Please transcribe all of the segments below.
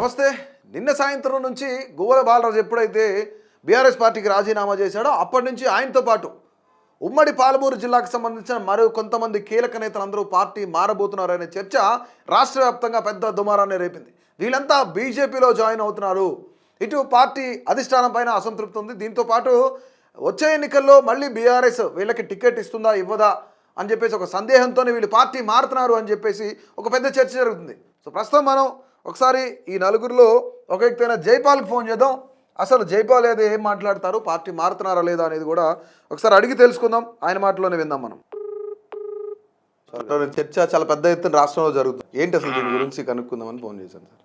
నమస్తే. నిన్న సాయంత్రం నుంచి గువ్వల బాలరాజు ఎప్పుడైతే బీఆర్ఎస్ పార్టీకి రాజీనామా చేశాడో అప్పటి నుంచి ఆయనతో పాటు ఉమ్మడి పాలమూరు జిల్లాకు సంబంధించిన మరో కొంతమంది కీలక నేతలందరూ పార్టీ మారబోతున్నారనే చర్చ రాష్ట్ర వ్యాప్తంగా పెద్ద దుమారాన్ని రేపింది. వీళ్ళంతా బీజేపీలో జాయిన్ అవుతున్నారు. ఇటు పార్టీ అధిష్టానం పైన అసంతృప్తి ఉంది. దీంతో పాటు వచ్చే ఎన్నికల్లో మళ్ళీ బీఆర్ఎస్ వీళ్ళకి టికెట్ ఇస్తుందా ఇవ్వదా అని చెప్పేసి ఒక సందేహంతోనే వీళ్ళు పార్టీ మారుతున్నారు అని చెప్పేసి ఒక పెద్ద చర్చ జరుగుతుంది. సో ప్రస్తుతం మనం ఒకసారి ఈ నలుగురిలో ఒక వ్యక్తి అయిన జైపాల్కి ఫోన్ చేద్దాం. అసలు జైపాల్ ఏదో ఏం మాట్లాడతారు, పార్టీ మారుతున్నారా లేదా అనేది కూడా ఒకసారి అడిగి తెలుసుకుందాం. ఆయన మాటలోనే విందాం మనం. చర్చ చాలా పెద్ద ఎత్తున రాష్ట్రంలో జరుగుతుంది. ఏంటి అసలు దీని గురించి కనుక్కుందామని ఫోన్ చేశాను సార్.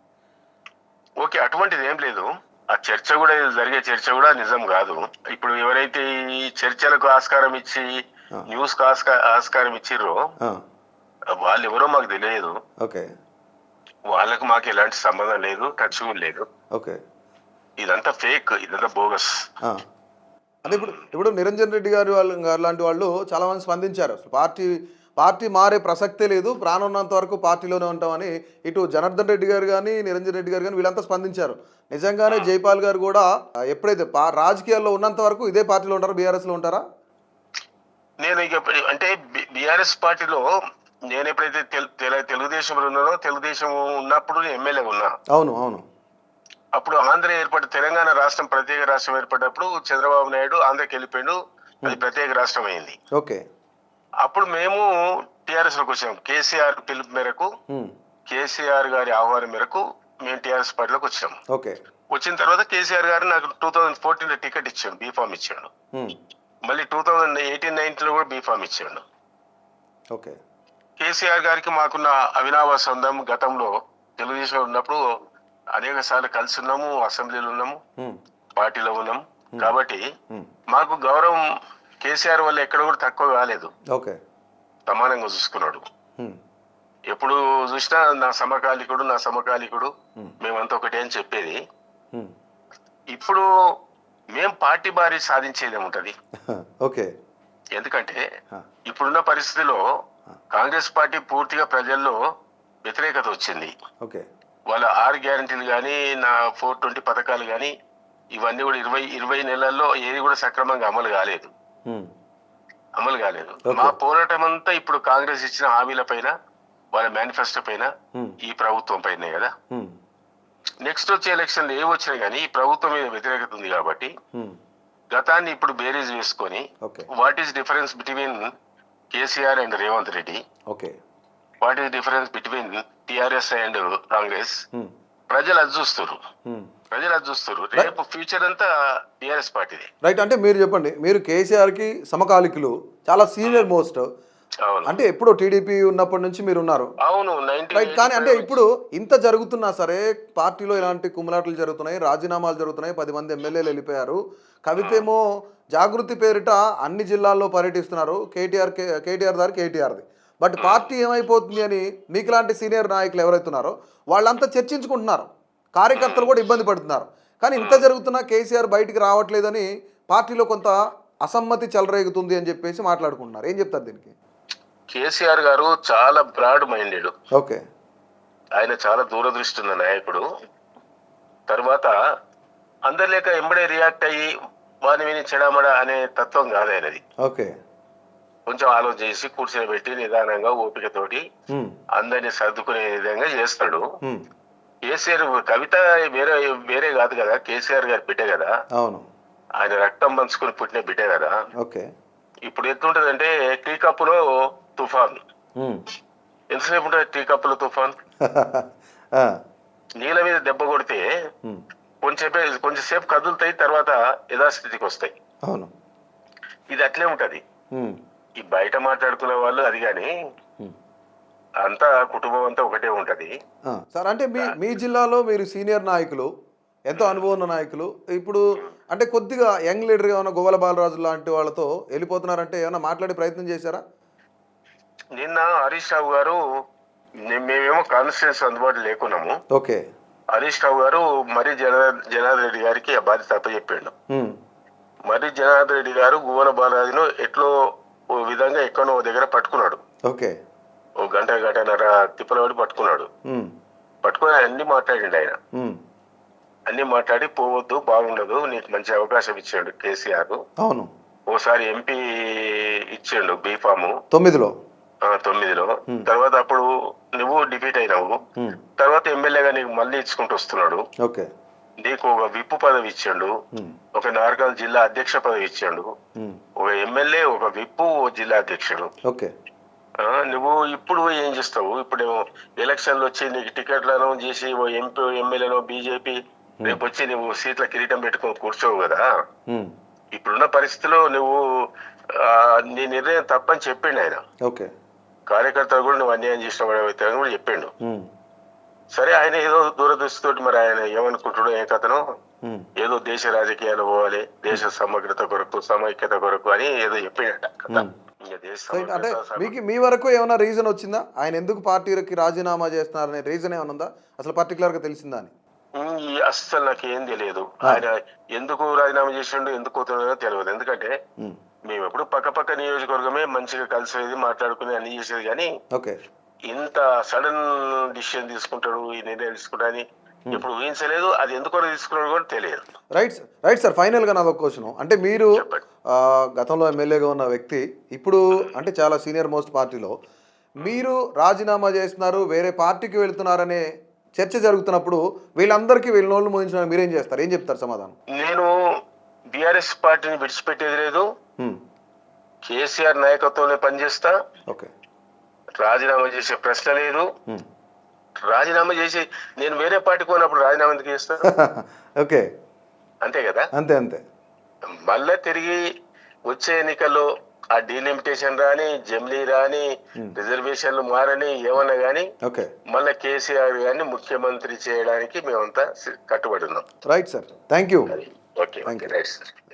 ఓకే, అటువంటిది ఏం లేదు. ఆ చర్చ కూడా జరిగే చర్చ కూడా నిజం కాదు. ఇప్పుడు ఎవరైతే ఈ చర్చలకు ఆస్కారం ఇచ్చి న్యూస్ కు ఆస్కారం ఇచ్చిర్రో వాళ్ళు ఎవరో మాకు తెలియదు. ఓకే, వాళ్ళకు మాకు ఎలాంటి సంబంధం లేదు, టచ్ లేదు. ఓకే, ఇదంతా ఫేక్, ఇదంతా బోగస్. అంటే ఇప్పుడు నిరంజన్ రెడ్డి గారు లాంటి వాళ్ళు చాలా మంది స్పందించారు. అసలు పార్టీ మారే ప్రసక్తే లేదు, ప్రాణం వరకు పార్టీలోనే ఉంటామని ఇటు జనార్దన్ రెడ్డి గారు కానీ నిరంజన్ రెడ్డి గారు కానీ వీళ్ళంతా స్పందించారు. నిజంగానే జైపాల్ గారు కూడా ఎప్పుడైతే రాజకీయాల్లో ఉన్నంత వరకు ఇదే పార్టీలో ఉంటారా, బీఆర్ఎస్లో ఉంటారా? నేను ఇక అంటే బీఆర్ఎస్ పార్టీలో నేను ఎప్పుడైతే తెలుగుదేశంలో ఉన్నానో, తెలుగుదేశం ఉన్నప్పుడు ఎమ్మెల్యే ఉన్నా. అవును అవును. అప్పుడు తెలంగాణ రాష్ట్రం ప్రత్యేక రాష్ట్రం ఏర్పడినప్పుడు చంద్రబాబు నాయుడు ఆంధ్రకి వెళ్ళిపోయాడు, అది ప్రత్యేక రాష్ట్రం అయింది. ఓకే, అప్పుడు మేము టిఆర్ఎస్ లోకి వచ్చాము. కేసీఆర్ పిలుపు మేరకు, కేసీఆర్ గారి ఆహ్వానం మేరకు మేము టిఆర్ఎస్ పార్టీలోకి వచ్చాము. ఓకే, వచ్చిన తర్వాత కేసీఆర్ గారు నాకు 2014 టికెట్ ఇచ్చాడు, బీఫామ్ ఇచ్చాడు. మళ్ళీ 2018-19 కూడా బీఫామ్ ఇచ్చాడు. ఓకే, కేసీఆర్ గారికి మాకున్న అవినాభావ సంబంధం గతంలో తెలుగుదేశం ఉన్నప్పుడు అనేక సార్లు కలిసి ఉన్నాము, అసెంబ్లీలో ఉన్నాము, పార్టీలో ఉన్నాము. కాబట్టి మాకు గౌరవం కేసీఆర్ వల్ల ఎక్కడ కూడా తక్కువ కాలేదు. ఓకే, సమానంగా చూసుకున్నాడు. ఎప్పుడు చూసినా నా సమకాలికుడు మేమంతా ఒకటే అని చెప్పేది. ఇప్పుడు మేం పార్టీ బారి సాధించేది ఏముంటది? ఓకే, ఎందుకంటే ఇప్పుడున్న పరిస్థితిలో కాంగ్రెస్ పార్టీ పూర్తిగా ప్రజల్లో వ్యతిరేకత వచ్చింది. ఓకే, వాళ్ళ 6 గ్యారంటీలు కానీ, నా 420 పథకాలు కానీ, ఇవన్నీ కూడా 20 నెలల్లో ఏది కూడా సక్రమంగా అమలు కాలేదు. మా పోరాటం అంతా ఇప్పుడు కాంగ్రెస్ ఇచ్చిన హామీల పైన, వాళ్ళ మేనిఫెస్టో పైన, ఈ ప్రభుత్వం పైన కదా. నెక్స్ట్ వచ్చే ఎలక్షన్ ఏవి వచ్చినా కానీ ఈ ప్రభుత్వం మీద వ్యతిరేకత ఉంది. కాబట్టి గతాన్ని ఇప్పుడు బేరీజ్ వేసుకొని what is difference between KCR and Revanth Reddy, what is difference between TRS and Congress, ప్రజలు అది చూస్తారు. రేపు ఫ్యూచర్ అంతా టిఆర్ఎస్ పార్టీది. రైట్. అంటే మీరు చెప్పండి, మీరు కేసీఆర్ కి సమకాలికులు, చాలా సీనియర్ మోస్ట్. అంటే ఎప్పుడు టీడీపీ ఉన్నప్పటి నుంచి మీరు ఉన్నారు. అవును, రైట్. కానీ అంటే ఇప్పుడు ఇంత జరుగుతున్నా సరే పార్టీలో ఇలాంటి కుమ్ములాటలు జరుగుతున్నాయి, రాజీనామాలు జరుగుతున్నాయి, 10 మంది ఎమ్మెల్యేలు వెళ్ళిపోయారు. కవిత ఏమో జాగృతి పేరిట అన్ని జిల్లాల్లో పర్యటిస్తున్నారు. కేటీఆర్ దారి కేటీఆర్ది. బట్ పార్టీ ఏమైపోతుంది అని మీకు లాంటి సీనియర్ నాయకులు ఎవరైతున్నారో వాళ్ళంతా చర్చించుకుంటున్నారు. కార్యకర్తలు కూడా ఇబ్బంది పడుతున్నారు. కానీ ఇంత జరుగుతున్నా కేసీఆర్ బయటికి రావట్లేదని పార్టీలో కొంత అసమ్మతి చెలరేగుతుంది అని చెప్పేసి మాట్లాడుకుంటున్నారు. ఏం చెప్తారు దీనికి? కేసీఆర్ గారు చాలా బ్రాడ్ మైండెడ్. ఓకే, ఆయన చాలా దూరదృష్టి ఉన్న నాయకుడు. తర్వాత అందరి లేక ఎంబడే రియాక్ట్ అయ్యి వాని విని చెడామడ అనే తత్వం కాదు ఆయనది. ఓకే, కొంచెం ఆలోచన చేసి కూర్చోబెట్టి నిదానంగా ఓపికతోటి అందరినీ సర్దుకునే విధంగా చేస్తాడు. కేసీఆర్ కవిత వేరే కాదు కదా, కేసీఆర్ గారి బిడ్డ కదా. అవును, ఆయన రక్తం పంచుకుని పుట్టిన బిడ్డ కదా. ఓకే, ఇప్పుడు ఎట్లుంటదంటే టీ కప్పులో తుఫాన్. ఎంతసేపు ఉంటుంది టీ కప్పులో తుఫాన్? నీళ్ళ మీద దెబ్బ కొడితే కొంచెంసేపు కదులుతాయి, తర్వాత యథాస్థితికి వస్తాయి. అవును, ఇది అట్లే ఉంటది. ఈ బయట మాట్లాడుకునే వాళ్ళు అది కానీ అంతా కుటుంబం అంతా ఒకటే ఉంటది సార్. అంటే మీ జిల్లాలో మీరు సీనియర్ నాయకులు, ఎంతో అనుభవం ఉన్న నాయకులు, ఇప్పుడు అంటే కొద్దిగా యంగ్ లీడర్గా ఉన్న గువ్వల బాలరాజు లాంటి వాళ్ళతో వెళ్ళిపోతున్నారంటే ఏమైనా మాట్లాడే ప్రయత్నం చేశారా? నిన్న హరీష్ రావు గారు, మేమేమో కాన్స్టిట్యూన్స్ అందుబాటులో లేకున్నాము. ఓకే, హరీష్ రావు గారు మరి జనార్దన్ రెడ్డి గారికి ఆ బాధ్యత అప్పచెప్పాడు. మరి జనార్దన్ రెడ్డి గారు గువ్వల బాలరాజును ఎట్లో ఓ విధంగా ఎక్కడో దగ్గర పట్టుకున్నాడు. ఓకే, ఓ గంటన్నర తిప్పలబడి పట్టుకున్నాడు. పట్టుకొని అన్ని మాట్లాడిండు ఆయన. ఉమ్. అన్ని మాట్లాడి పోవద్దు, బాగుండదు, నీకు మంచి అవకాశం ఇచ్చాడు కేసీఆర్. అవును. ఓసారి ఎంపీ ఇచ్చిండు బీఫాము 9లో. 9లో. తర్వాత అప్పుడు నువ్వు డిఫీట్ అయినావు. తర్వాత ఎమ్మెల్యేగా నీకు మళ్ళీ ఇచ్చుకుంటూ వస్తున్నాడు. ఓకే. నీకు ఒక విప్పు పదవి ఇచ్చాడు, ఒక నార్కల్ జిల్లా అధ్యక్ష పదవి ఇచ్చాడు, ఒక ఎమ్మెల్యే, ఒక విప్పు, ఓ జిల్లా అధ్యక్షుడు. ఓకే. నువ్వు ఇప్పుడు ఏం చేస్తావు? ఇప్పుడేమో ఎలక్షన్లు వచ్చి నీకు టికెట్లు అనౌన్స్ చేసి ఓ ఎంపీ ఎమ్మెల్యేనో బీజేపీ రేపు వచ్చి నువ్వు సీట్ల కిరీటం పెట్టుకొని కూర్చోవు కదా. ఇప్పుడున్న పరిస్థితిలో నువ్వు నీ నిర్ణయం తప్పని చెప్పిండు ఆయన. ఓకే. కార్యకర్తలు కూడా నువ్వు అన్యాయం చేసిన వాడు కూడా చెప్పిండు. సరే, ఆయన ఏదో దూరదృష్టితోటి మరి ఆయన ఏమనుకుంటాడో ఏ కథనో, ఏదో దేశ రాజకీయాలు పోవాలి, దేశ సమగ్రత కొరకు, సమైక్యత కొరకు అని ఏదో చెప్పిండట కథ. అంటే మీకు మీ వరకు ఏమైనా రీజన్ వచ్చిందా ఆయన ఎందుకు పార్టీకి రాజీనామా చేస్తున్నారనే రీజన్ ఏమైనా ఉందా అసలు పర్టికులర్ గా తెలిసిందా అని? అస్సలు నాకు ఏం తెలియదు. ఆయన ఎందుకు రాజీనామా చేసిండు, ఎందుకు పోతున్నాడో తెలియదు. ఎందుకంటే మేము ఎప్పుడు పక్క నియోజకవర్గమే మంచిగా కలిసేది, మాట్లాడుకుని అన్ని చేసేది. కానీ ఇంత సడన్ డిసిషన్ తీసుకుంటాడు, ఈ నిర్ణయం తీసుకుంటాడని ఎప్పుడు ఊహించలేదు. అది ఎందుకో తీసుకున్నాడు కూడా తెలియదు. రైట్ సార్, ఫైనల్ గా నాకు ఒక క్వశ్చన్. అంటే మీరు గతంలో ఎమ్మెల్యేగా ఉన్న వ్యక్తి, ఇప్పుడు అంటే చాలా సీనియర్ మోస్ట్ పార్టీలో మీరు రాజీనామా చేస్తున్నారు, వేరే పార్టీకి వెళ్తున్నారనే చర్చ జరుగుతున్నప్పుడు వీళ్ళందరికీ వీళ్ళ నోళ్ళు మోయించడానికి మీరేం చేస్తారు, ఏం చెప్తారు సమాధానం? నేను బీఆర్ఎస్ పార్టీని విడిచిపెట్టేది లేదు, కేసీఆర్ నాయకత్వంలో పనిచేస్తా. ఓకే. రాజీనామా చేసే ప్రశ్న లేదు. రాజీనామా చేసి నేను వేరే పార్టీకి పోయినప్పుడు రాజీనామా ఎందుకు చేస్తా? ఓకే. అంతే కదా. అంతే. మళ్ళా తిరిగి వచ్చే ఎన్నికల్లో ఆ డీలిమిటేషన్ రాని, జమిలీ రాని, రిజర్వేషన్లు మారని, ఏమన్నా గానీ మళ్ళీ కేసీఆర్ గారిని ముఖ్యమంత్రి చేయడానికి మేమంతా కట్టుబడి ఉన్నాం. Right sir, thank you.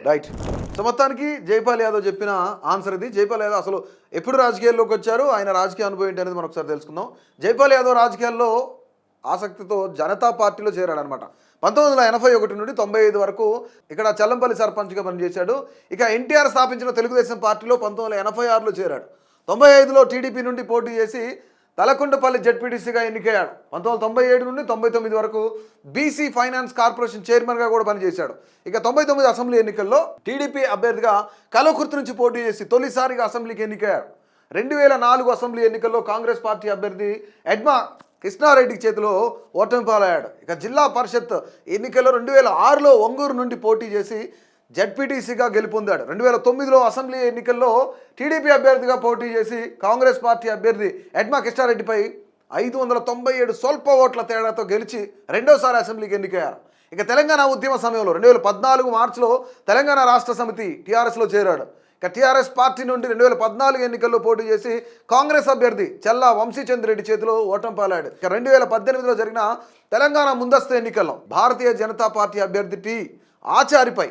Right. So మొత్తానికి జైపాల్ యాదవ్ చెప్పిన ఆన్సర్ ఇది. జైపాల్ యాదవ్ అసలు ఎప్పుడు రాజకీయాల్లోకి వచ్చారు, ఆయన రాజకీయ అనుభవం ఏంటి అనేది మనం ఒకసారి తెలుసుకుందాం. జైపాల్ యాదవ్ రాజకీయాల్లో ఆసక్తితో జనతా పార్టీలో చేరాడనమాట. 1981 నుండి 95 వరకు ఇక్కడ చల్లంపల్లి సర్పంచ్గా పనిచేశాడు. ఇక ఎన్టీఆర్ స్థాపించిన తెలుగుదేశం పార్టీలో 1986లో చేరాడు. 95లో టీడీపీ నుండి పోటీ చేసి తలకొండపల్లి జెడ్పీటీసీగా ఎన్నికయ్యాడు. 1997 నుండి 99 వరకు బీసీ ఫైనాన్స్ కార్పొరేషన్ చైర్మన్గా కూడా పనిచేశాడు. ఇక 99 అసెంబ్లీ ఎన్నికల్లో టీడీపీ అభ్యర్థిగా కల్వకుర్తి నుంచి పోటీ చేసి తొలిసారిగా అసెంబ్లీకి ఎన్నికయ్యాడు. 2004 అసెంబ్లీ ఎన్నికల్లో కాంగ్రెస్ పార్టీ అభ్యర్థి ఎడ్మా కృష్ణారెడ్డి చేతిలో ఓటమి పాలయ్యాడు. ఇక జిల్లా పరిషత్ ఎన్నికల్లో 2006లో ఒంగూరు నుండి పోటీ చేసి జెడ్పీటీసీగా గెలుపొందాడు. 2009లో అసెంబ్లీ ఎన్నికల్లో టీడీపీ అభ్యర్థిగా పోటీ చేసి కాంగ్రెస్ పార్టీ అభ్యర్థి ఎడ్మా కృష్ణారెడ్డిపై 597 స్వల్ప ఓట్ల తేడాతో గెలిచి రెండోసారి అసెంబ్లీకి ఎన్నికయ్యారు. ఇక తెలంగాణ ఉద్యమ సమయంలో 2014 మార్చిలో తెలంగాణ రాష్ట్ర సమితి టీఆర్ఎస్లో చేరాడు. ఇక టీఆర్ఎస్ పార్టీ నుండి 2014 ఎన్నికల్లో పోటీ చేసి కాంగ్రెస్ అభ్యర్థి చల్లా వంశీచంద్రెడ్డి చేతిలో ఓటమి పాలాడు. ఇక 2018లో జరిగిన తెలంగాణ ముందస్తు ఎన్నికల్లో భారతీయ జనతా పార్టీ అభ్యర్థి టి ఆచారిపై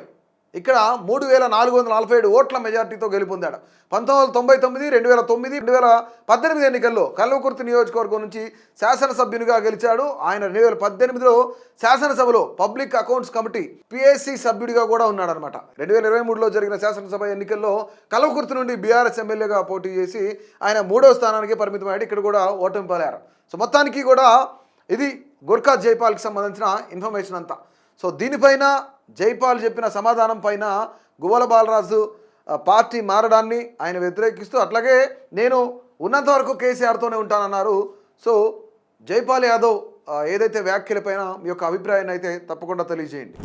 ఇక్కడ 3447 ఓట్ల మెజార్టీతో గెలుపొందాడు. 1999, 2009, 2018 ఎన్నికల్లో కల్వకుర్తి నియోజకవర్గం నుంచి శాసనసభ్యునిగా గెలిచాడు. ఆయన 2018లో శాసనసభలో పబ్లిక్ అకౌంట్స్ కమిటీ పిఎస్సి సభ్యుడిగా కూడా ఉన్నాడనమాట. 2023లో జరిగిన శాసనసభ ఎన్నికల్లో కల్వకుర్తి నుండి బీఆర్ఎస్ ఎమ్మెల్యేగా పోటీ చేసి ఆయన 3వ స్థానానికి పరిమితమయ్యాడు. ఇక్కడ కూడా ఓటమి పాలారు. సో మొత్తానికి కూడా ఇది గోర్ఖా జైపాల్కి సంబంధించిన ఇన్ఫర్మేషన్ అంతా. సో దీనిపైన జైపాల్ చెప్పిన సమాధానం పైన గువ్వల బాలరాజు పార్టీ మారడాన్ని ఆయన వ్యతిరేకిస్తూ, అట్లాగే నేను ఉన్నంత వరకు కేసీఆర్తోనే ఉంటానన్నారు. సో జైపాల్ యాదవ్ ఏదైతే వ్యాఖ్యలపైన మీ యొక్క అభిప్రాయాన్ని అయితే తప్పకుండా తెలియజేయండి.